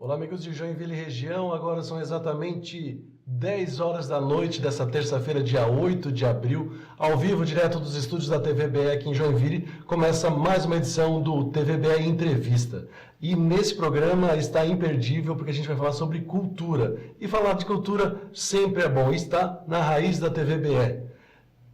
Olá, amigos de Joinville e região. Agora são exatamente 10 horas da noite dessa terça-feira, dia 8 de abril, ao vivo, direto dos estúdios da TVBE aqui em Joinville, começa mais uma edição do TVBE Entrevista. E nesse programa está imperdível porque a gente vai falar sobre cultura. E falar de cultura sempre é bom, está na raiz da TVBE.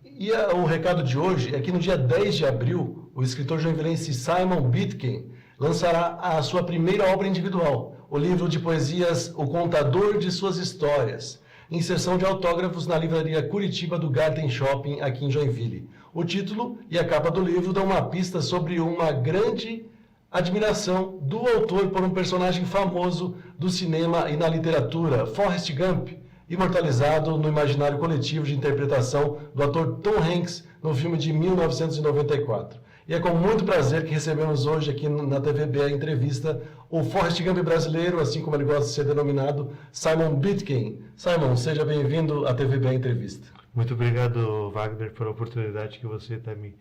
E o recado de hoje é que no dia 10 de abril, o escritor joinvilense Simon Bitken lançará a sua primeira obra individual, o livro de poesias O Contador de Suas Histórias, inserção de autógrafos na livraria Curitiba do Garten Shopping, aqui em Joinville. O título e a capa do livro dão uma pista sobre uma grande admiração do autor por um personagem famoso do cinema e na literatura, Forrest Gump, imortalizado no imaginário coletivo de interpretação do ator Tom Hanks no filme de 1994. E é com muito prazer que recebemos hoje aqui na TVBE Entrevista o Forrest Gump brasileiro, assim como ele gosta de ser denominado, Simon Bitken. Simon, seja bem-vindo à TVBE Entrevista. Muito obrigado, Wagner, pela oportunidade que você está me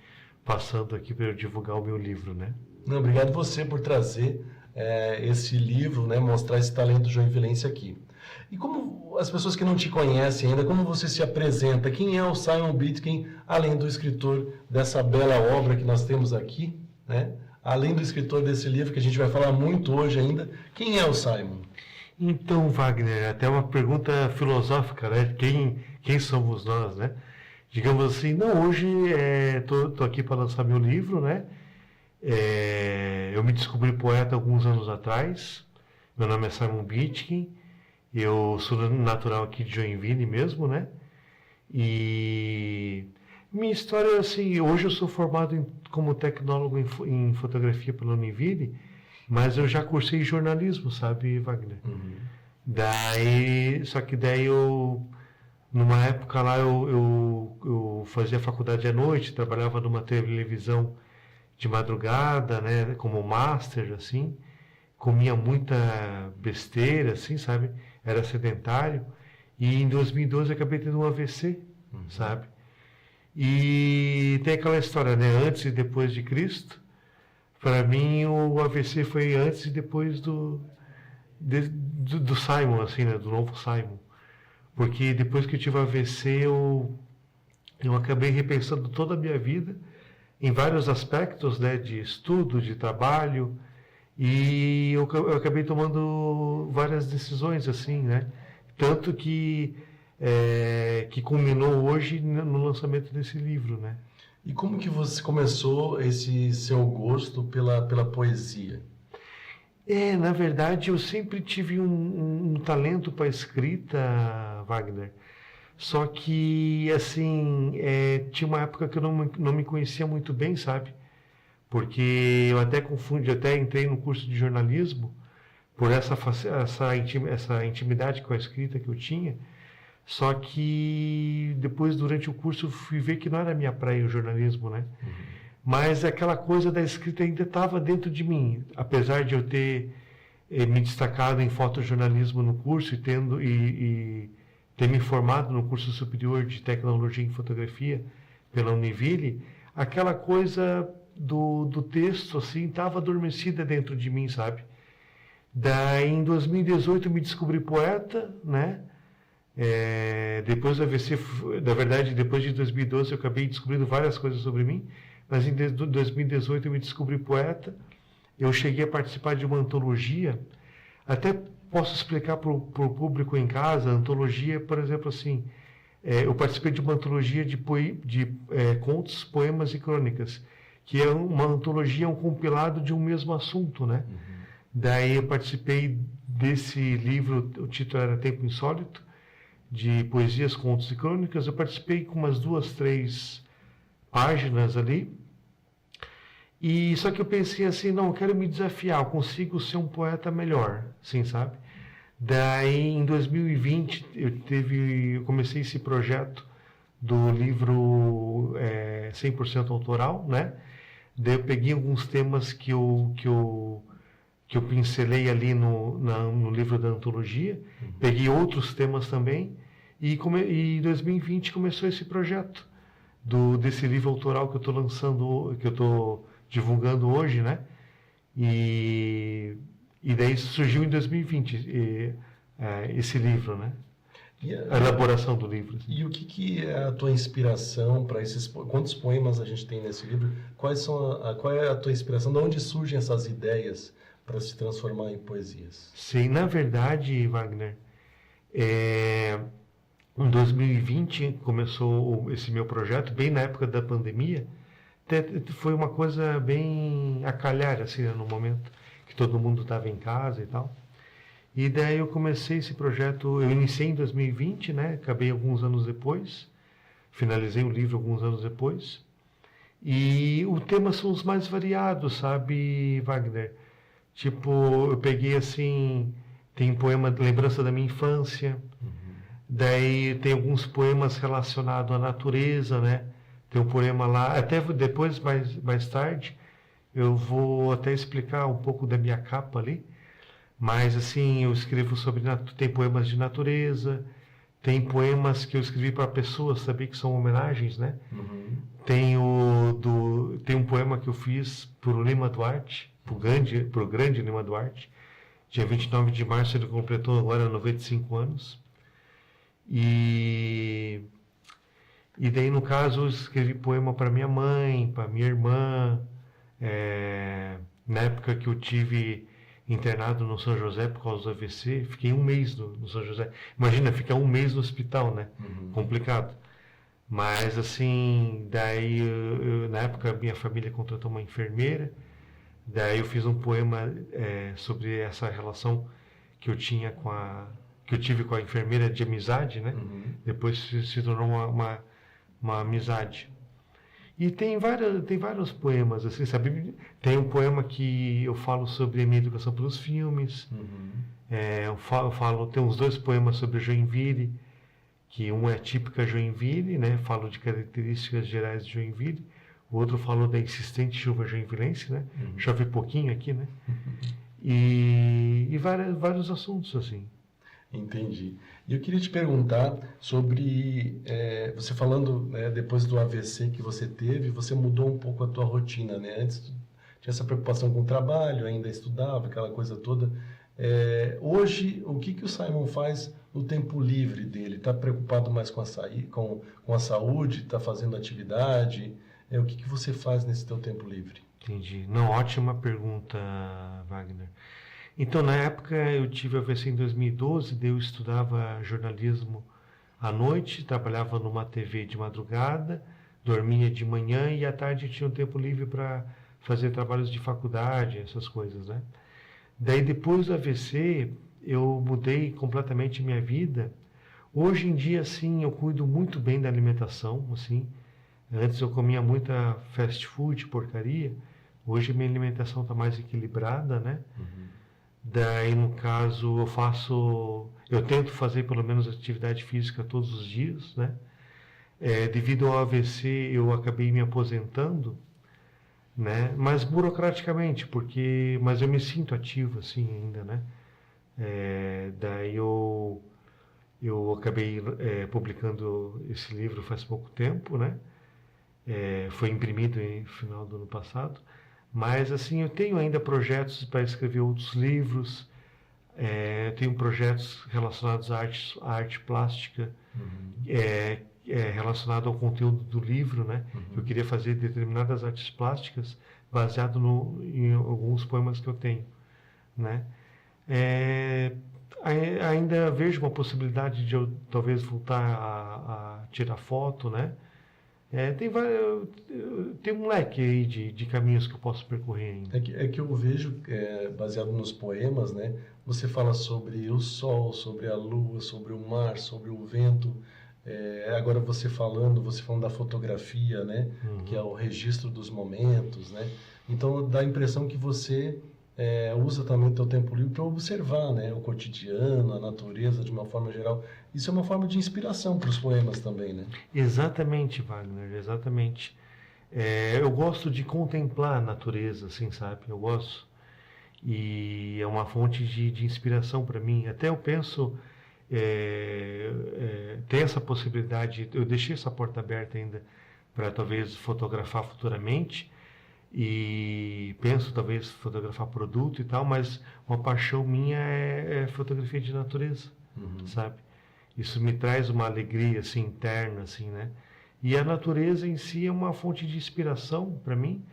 passando aqui para eu divulgar o meu livro, né? Não, obrigado você por trazer esse livro, né, mostrar esse talento joinvilense aqui. E como as pessoas que não te conhecem ainda, como você se apresenta? Quem é o Simon Bitken, além do escritor dessa bela obra que nós temos aqui, né? Além do escritor desse livro, que a gente vai falar muito hoje ainda, quem é o Simon? Então, Wagner, até uma pergunta filosófica, né? Quem somos nós, né? Digamos assim, não, hoje tô aqui para lançar meu livro, né? Eu me descobri poeta alguns anos atrás. Meu nome é Simon Bitken. Eu sou natural aqui de Joinville mesmo, né? E minha história, assim, hoje eu sou formado como tecnólogo em fotografia pela Univille, mas eu já cursei jornalismo, sabe, Wagner? Uhum. Só que daí numa época lá, eu fazia faculdade à noite, trabalhava numa televisão de madrugada, né, como master, assim, comia muita besteira, assim, sabe? Era sedentário. E em 2012 eu acabei tendo um AVC, sabe? E tem aquela história, né? Antes e depois de Cristo. Para mim, o AVC foi antes e depois do Simon, assim, né? Do novo Simon. Porque depois que eu tive AVC, eu acabei repensando toda a minha vida em vários aspectos, né? De estudo, de trabalho. E eu acabei tomando várias decisões, assim, né? Tanto que culminou hoje no lançamento desse livro, né? E como que você começou esse seu gosto pela poesia? Na verdade, eu sempre tive um talento para escrita, Wagner. Só que, assim, tinha uma época que eu não me conhecia muito bem, sabe? Porque eu até entrei no curso de jornalismo por essa intimidade com a escrita que eu tinha. Só que depois, durante o curso, eu fui ver que não era minha praia o jornalismo, né? Uhum. Mas aquela coisa da escrita ainda estava dentro de mim. Apesar de eu ter me destacado em fotojornalismo no curso e ter me formado no curso superior de tecnologia em fotografia pela Univille, aquela coisa do texto, assim, estava adormecida dentro de mim, sabe? Daí, em 2018, eu me descobri poeta, né? Depois do AVC, na verdade, depois de 2012, eu acabei descobrindo várias coisas sobre mim, mas em 2018 eu me descobri poeta. Eu cheguei a participar de uma antologia, até posso explicar para o público em casa. A antologia, por exemplo, assim, eu participei de uma antologia de contos, poemas e crônicas, que é uma antologia, um compilado de um mesmo assunto, né? Uhum. Daí eu participei desse livro, o título era Tempo Insólito, de poesias, contos e crônicas. Eu participei com umas 2, 3 páginas ali. E só que eu pensei assim, não, eu quero me desafiar, eu consigo ser um poeta melhor, assim, sabe? Daí em 2020 eu comecei esse projeto do livro 100% autoral, né? Daí eu peguei alguns temas que eu pincelei ali no livro da antologia, peguei outros temas também, e em 2020 começou esse projeto desse livro autoral que eu estou lançando, que eu estou divulgando hoje, né? E E daí surgiu em 2020 esse livro, né? A elaboração do livro. Assim. E o que é a tua inspiração para esses... Quantos poemas a gente tem nesse livro? Qual é a tua inspiração? De onde surgem essas ideias para se transformar em poesias? Sim, na verdade, Wagner, em 2020 começou esse meu projeto, bem na época da pandemia. Foi uma coisa bem a calhar, assim, no momento que todo mundo estava em casa e tal. E daí eu comecei esse projeto, eu iniciei em 2020, né? Acabei alguns anos depois, finalizei o livro alguns anos depois. E os temas são os mais variados, sabe, Wagner? Tipo, eu peguei assim, tem poema de lembrança da minha infância, daí tem alguns poemas relacionados à natureza, né? Tem um poema lá, até depois, mais tarde, eu vou até explicar um pouco da minha capa ali. Mas, assim, eu escrevo sobre... Tem poemas de natureza, tem poemas que eu escrevi para pessoas, sabia que são homenagens, né? Uhum. Tem um poema que eu fiz para o Lima Duarte, para o grande Lima Duarte. Dia 29 de março ele completou agora 95 anos. E daí, no caso, eu escrevi poema para minha mãe, para minha irmã. Na época que eu tive... internado no São José por causa do AVC, fiquei um mês no São José. Imagina, ficar um mês no hospital, né? Complicado. Mas, assim, daí, na época, minha família contratou uma enfermeira, daí eu fiz um poema sobre essa relação que eu tive com a enfermeira de amizade, né? Depois se tornou uma amizade. E tem vários poemas, assim, sabe? Tem um poema que eu falo sobre a minha educação pelos filmes. Tem uns 2 poemas sobre Joinville, que um é típica Joinville, né? Falo de características gerais de Joinville. O outro falo da insistente chuva joinvilense, né? Chove pouquinho aqui, né? E vários assuntos, assim. Entendi. E eu queria te perguntar sobre, você falando, né, depois do AVC que você teve, você mudou um pouco a tua rotina, né? Antes tinha essa preocupação com o trabalho, ainda estudava, aquela coisa toda. Hoje, o que o Simon faz no tempo livre dele? Está preocupado mais com a saúde? Está fazendo atividade? O que você faz nesse teu tempo livre? Entendi. Não, ótima pergunta, Wagner. Então, na época, eu tive AVC em 2012, daí eu estudava jornalismo à noite, trabalhava numa TV de madrugada, dormia de manhã e à tarde tinha um tempo livre para fazer trabalhos de faculdade, essas coisas, né? Daí, depois do AVC, eu mudei completamente minha vida. Hoje em dia, assim, eu cuido muito bem da alimentação, assim. Antes eu comia muita fast food, porcaria. Hoje minha alimentação está mais equilibrada, né? Daí, no caso, eu tento fazer pelo menos atividade física todos os dias, né? Devido ao AVC, eu acabei me aposentando, né? Mas burocraticamente, mas eu me sinto ativo, assim, ainda, né? Daí eu acabei publicando esse livro faz pouco tempo, né? Foi imprimido no final do ano passado. Mas, assim, eu tenho ainda projetos para escrever outros livros, tenho projetos relacionados à arte plástica, relacionado ao conteúdo do livro, né? Eu queria fazer determinadas artes plásticas baseado em alguns poemas que eu tenho, né? Ainda vejo uma possibilidade de eu talvez voltar a tirar foto, né? Tem um leque aí de caminhos que eu posso percorrer ainda. É que eu vejo, baseado nos poemas, né? Você fala sobre o sol, sobre a lua, sobre o mar, sobre o vento. Agora você falando da fotografia, né? Que é o registro dos momentos, né? Então dá a impressão que você usa também o teu tempo livre para observar, né? O cotidiano, a natureza de uma forma geral. Isso é uma forma de inspiração para os poemas também, né? Exatamente, Wagner, exatamente. Eu gosto de contemplar a natureza, assim, sabe? Eu gosto. E é uma fonte de inspiração para mim. Até eu penso ter essa possibilidade. Eu deixei essa porta aberta ainda para talvez fotografar futuramente. e penso talvez fotografar produto e tal, mas uma paixão minha é fotografia de natureza, sabe? Isso me traz uma alegria assim interna, assim, né? E a natureza em si é uma fonte de inspiração para mim,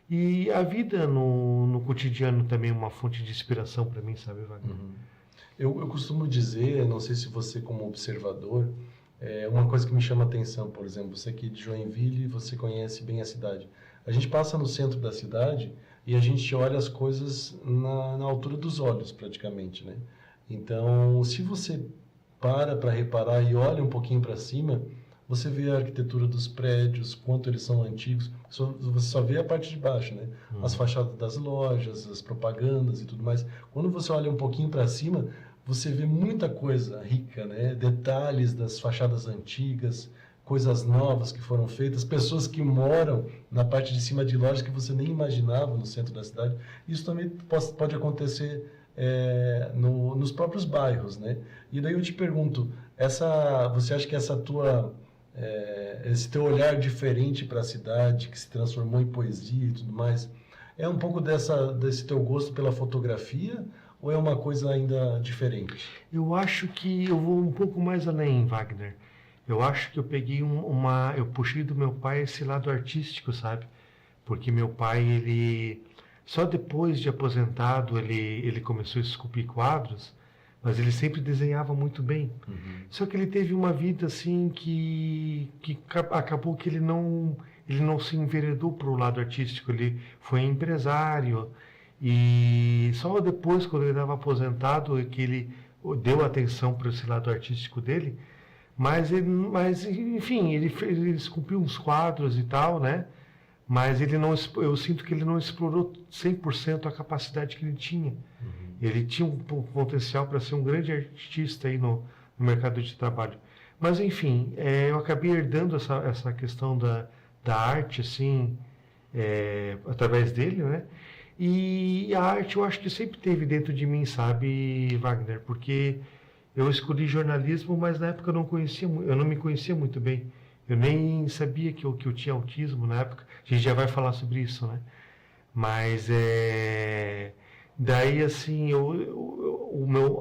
e a vida no cotidiano também é uma fonte de inspiração para mim, sabe, Wagner? Eu costumo dizer, não sei se você como observador, uma coisa que me chama a atenção, por exemplo, você aqui de Joinville, você conhece bem a cidade. A gente passa no centro da cidade e a gente olha as coisas na altura dos olhos, praticamente, né? Então, se você para reparar e olha um pouquinho para cima, você vê a arquitetura dos prédios, quanto eles são antigos. Você só vê a parte de baixo, né? As fachadas das lojas, as propagandas e tudo mais. Quando você olha um pouquinho para cima, você vê muita coisa rica, né? Detalhes das fachadas antigas, coisas novas que foram feitas, pessoas que moram na parte de cima de lojas que você nem imaginava no centro da cidade. Isso também pode acontecer nos próprios bairros, né? E daí eu te pergunto, você acha que esse teu olhar diferente para a cidade, que se transformou em poesia e tudo mais, é um pouco desse teu gosto pela fotografia ou é uma coisa ainda diferente? Eu acho que eu vou um pouco mais além, Wagner. Eu acho que eu peguei eu puxei do meu pai esse lado artístico, sabe? Porque meu pai, ele só depois de aposentado, ele começou a esculpir quadros, mas ele sempre desenhava muito bem. Só que ele teve uma vida assim que acabou que ele não se enveredou para o lado artístico, ele foi empresário, e só depois, quando ele estava aposentado, é que ele deu atenção para esse lado artístico dele. Mas enfim, ele esculpiu uns quadros e tal, né? Mas eu sinto que ele não explorou 100% a capacidade que ele tinha. Ele tinha um potencial para ser um grande artista aí no mercado de trabalho. Mas enfim, eu acabei herdando essa questão da arte, assim, através dele, né? E a arte eu acho que sempre teve dentro de mim, sabe, Wagner? Porque eu escolhi jornalismo, mas na época eu não me conhecia muito bem. Eu nem sabia que eu tinha autismo na época. A gente já vai falar sobre isso, né? Mas daí assim,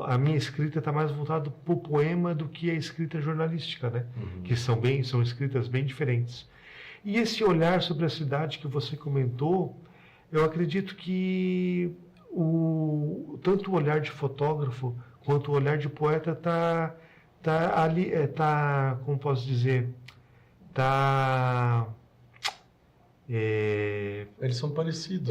a minha escrita está mais voltada para o poema do que a escrita jornalística, né? Que são escritas bem diferentes. E esse olhar sobre a cidade que você comentou, eu acredito que tanto o olhar de fotógrafo quanto o olhar de poeta tá ali, como posso dizer, eles são parecidos.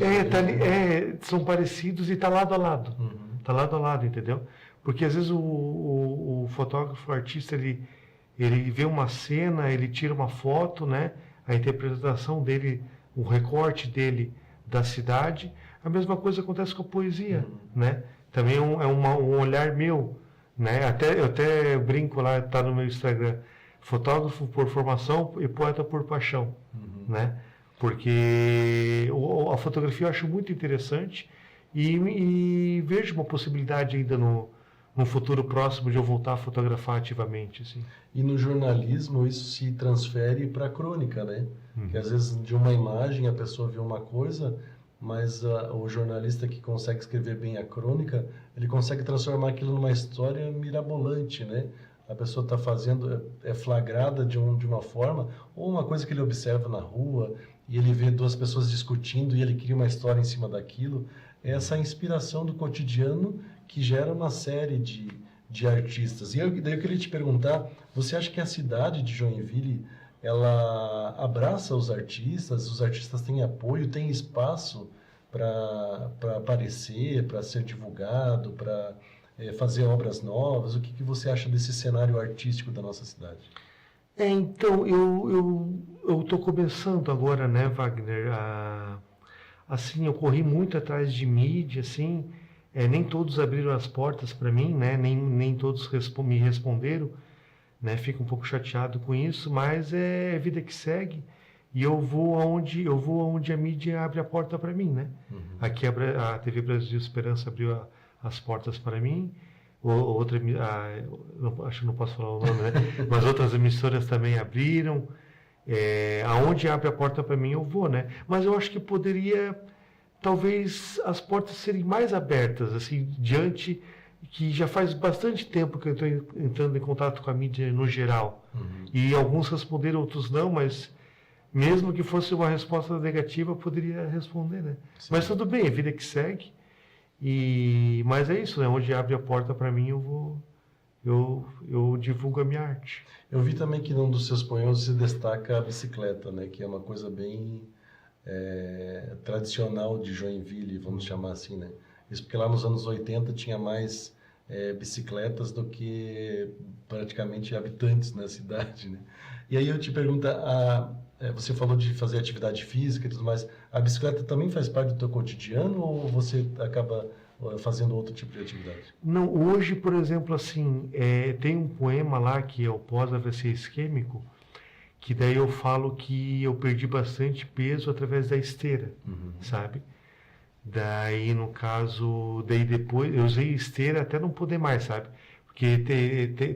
São parecidos e tá lado a lado. Tá lado a lado, entendeu? Porque às vezes o fotógrafo, o artista, ele vê uma cena, ele tira uma foto, né? A interpretação dele, o recorte dele da cidade. A mesma coisa acontece com a poesia, né? Também um olhar meu, né? Eu até brinco lá, tá no meu Instagram, fotógrafo por formação e poeta por paixão, né? Porque a fotografia eu acho muito interessante e vejo uma possibilidade ainda no futuro próximo de eu voltar a fotografar ativamente, assim. E no jornalismo isso se transfere para a crônica, né? Que às vezes de uma imagem a pessoa vê uma coisa, mas o jornalista que consegue escrever bem a crônica, ele consegue transformar aquilo numa história mirabolante, né? A pessoa está fazendo, é flagrada de uma forma, ou uma coisa que ele observa na rua, e ele vê duas pessoas discutindo e ele cria uma história em cima daquilo. É essa inspiração do cotidiano que gera uma série de artistas. E daí eu queria te perguntar, você acha que a cidade de Joinville, ela abraça os artistas têm apoio, têm espaço para aparecer, para ser divulgado, para fazer obras novas? O que você acha desse cenário artístico da nossa cidade? Então, eu estou começando agora, né, Wagner, assim, eu corri muito atrás de mídia, assim, nem todos abriram as portas para mim, né, nem todos me responderam, né, fico um pouco chateado com isso, mas é vida que segue, e eu vou aonde a mídia abre a porta para mim, né. Aqui a TV Brasil Esperança abriu as portas para mim, acho que não posso falar o nome, né? Mas outras emissoras também abriram. Aonde abre a porta para mim, eu vou, né? Mas eu acho que poderia, talvez, as portas serem mais abertas, assim, diante que já faz bastante tempo que eu estou entrando em contato com a mídia no geral. Uhum. E alguns responderam, outros não, mas mesmo que fosse uma resposta negativa, eu poderia responder, né? Sim. Mas tudo bem, a vida que segue. Mas é isso, né? Onde abre a porta para mim, eu divulgo a minha arte. Eu vi também que num dos seus poemas se destaca a bicicleta, né? Que é uma coisa bem tradicional de Joinville, vamos chamar assim, né? Isso porque lá nos anos 80 tinha mais bicicletas do que praticamente habitantes na cidade, né? E aí eu te pergunto, você falou de fazer atividade física e tudo mais, a bicicleta também faz parte do teu cotidiano ou você acaba fazendo outro tipo de atividade? Não, hoje, por exemplo, assim, tem um poema lá que é o pós-AVC isquêmico, que daí eu falo que eu perdi bastante peso através da esteira, sabe? Daí, no caso, depois eu usei esteira até não poder mais, sabe? Porque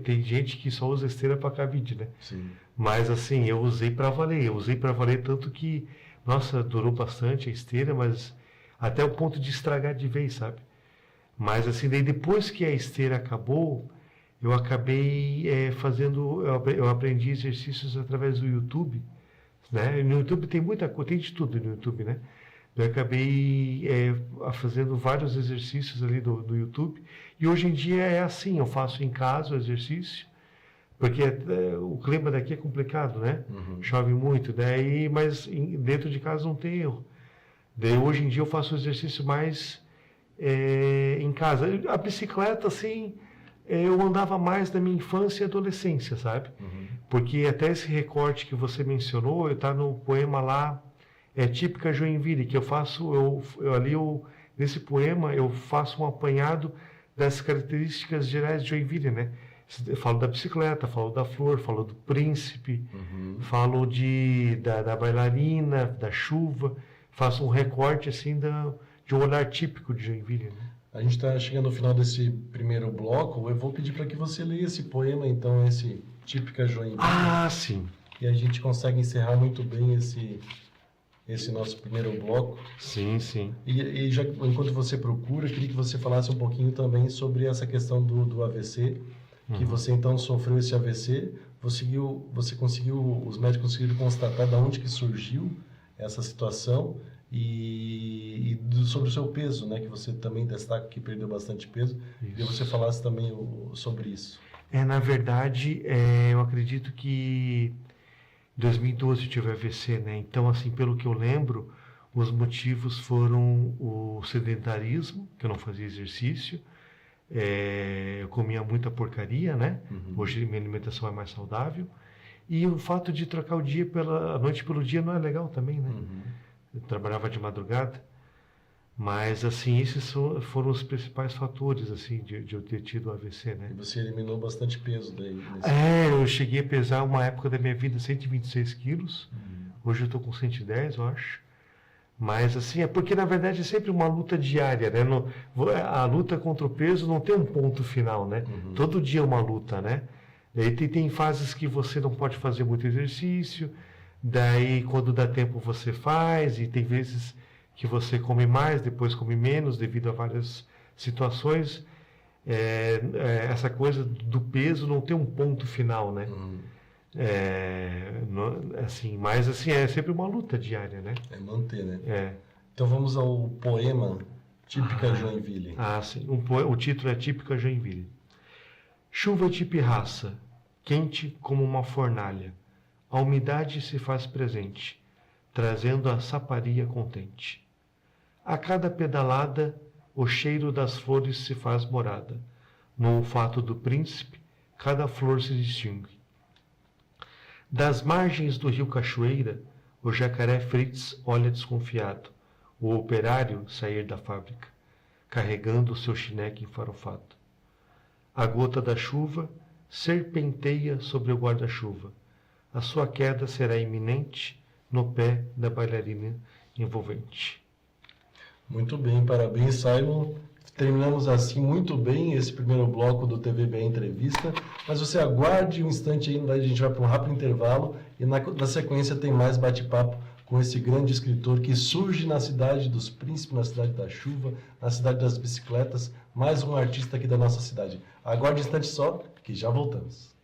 tem gente que só usa esteira para cabide, né? Sim. Mas assim, eu usei para valer tanto que, nossa, durou bastante a esteira, mas até o ponto de estragar de vez, sabe? Mas assim, daí depois que a esteira acabou, eu acabei eu aprendi exercícios através do YouTube, né? No YouTube tem muita coisa, tem de tudo no YouTube, né? Eu acabei fazendo vários exercícios ali do YouTube, e hoje em dia é assim, eu faço em casa o exercício, porque o clima daqui é complicado, né? Chove muito, mas dentro de casa não tem erro. Daí hoje em dia eu faço o exercício mais em casa. A bicicleta, assim, eu andava mais na minha infância e adolescência, sabe? Porque até esse recorte que você mencionou, está no poema lá, típica Joinville, que eu faço, nesse poema eu faço um apanhado das características gerais de Joinville, né? Eu falo da bicicleta, falo da flor, falo do príncipe, falo da bailarina, da chuva, faço um recorte assim de um olhar típico de Joinville, né? A gente está chegando ao final desse primeiro bloco, eu vou pedir para que você leia esse poema, então, esse típica Joinville. Ah, sim. E a gente consegue encerrar muito bem esse nosso primeiro bloco. Sim, sim. E já enquanto você procura, eu queria que você falasse um pouquinho também sobre essa questão do AVC, que você então sofreu esse AVC, os médicos conseguiram constatar de onde que surgiu essa situação sobre o seu peso, né, que você também destaca que perdeu bastante peso, e você falasse também sobre isso. Na verdade, eu acredito que em 2012 eu tive AVC, né? Então, assim, pelo que eu lembro, os motivos foram o sedentarismo, que eu não fazia exercício, eu comia muita porcaria, né? Hoje minha alimentação é mais saudável, e o fato de trocar a noite pelo dia não é legal também, né? Eu trabalhava de madrugada, mas assim, esses foram os principais fatores, assim, de eu ter tido AVC, né? E você eliminou bastante peso daí? Eu cheguei a pesar uma época da minha vida 126 quilos, hoje eu estou com 110, eu acho. Mas assim, é porque na verdade é sempre uma luta diária, né? A luta contra o peso não tem um ponto final, né? Todo dia é uma luta, né? Daí tem fases que você não pode fazer muito exercício, daí quando dá tempo você faz, e tem vezes que você come mais, depois come menos, devido a várias situações. Essa coisa do peso não tem um ponto final, né? Mas assim, é sempre uma luta diária, né? É manter, né? Então vamos ao poema Típica Joinville. Sim. O título é Típica Joinville. Chuva de pirraça, quente como uma fornalha. A umidade se faz presente, trazendo a saparia contente. A cada pedalada, o cheiro das flores se faz morada. No olfato do príncipe, cada flor se distingue. Das margens do rio Cachoeira, o jacaré Fritz olha desconfiado o operário sair da fábrica, carregando o seu chineque enfarofado. A gota da chuva serpenteia sobre o guarda-chuva. A sua queda será iminente no pé da bailarina envolvente. Muito bem, parabéns, Simon. Terminamos assim muito bem esse primeiro bloco do TVBE Entrevista, mas você aguarde um instante aí, a gente vai para um rápido intervalo e na sequência tem mais bate-papo com esse grande escritor que surge na cidade dos príncipes, na cidade da chuva, na cidade das bicicletas, mais um artista aqui da nossa cidade. Aguarde um instante só, que já voltamos.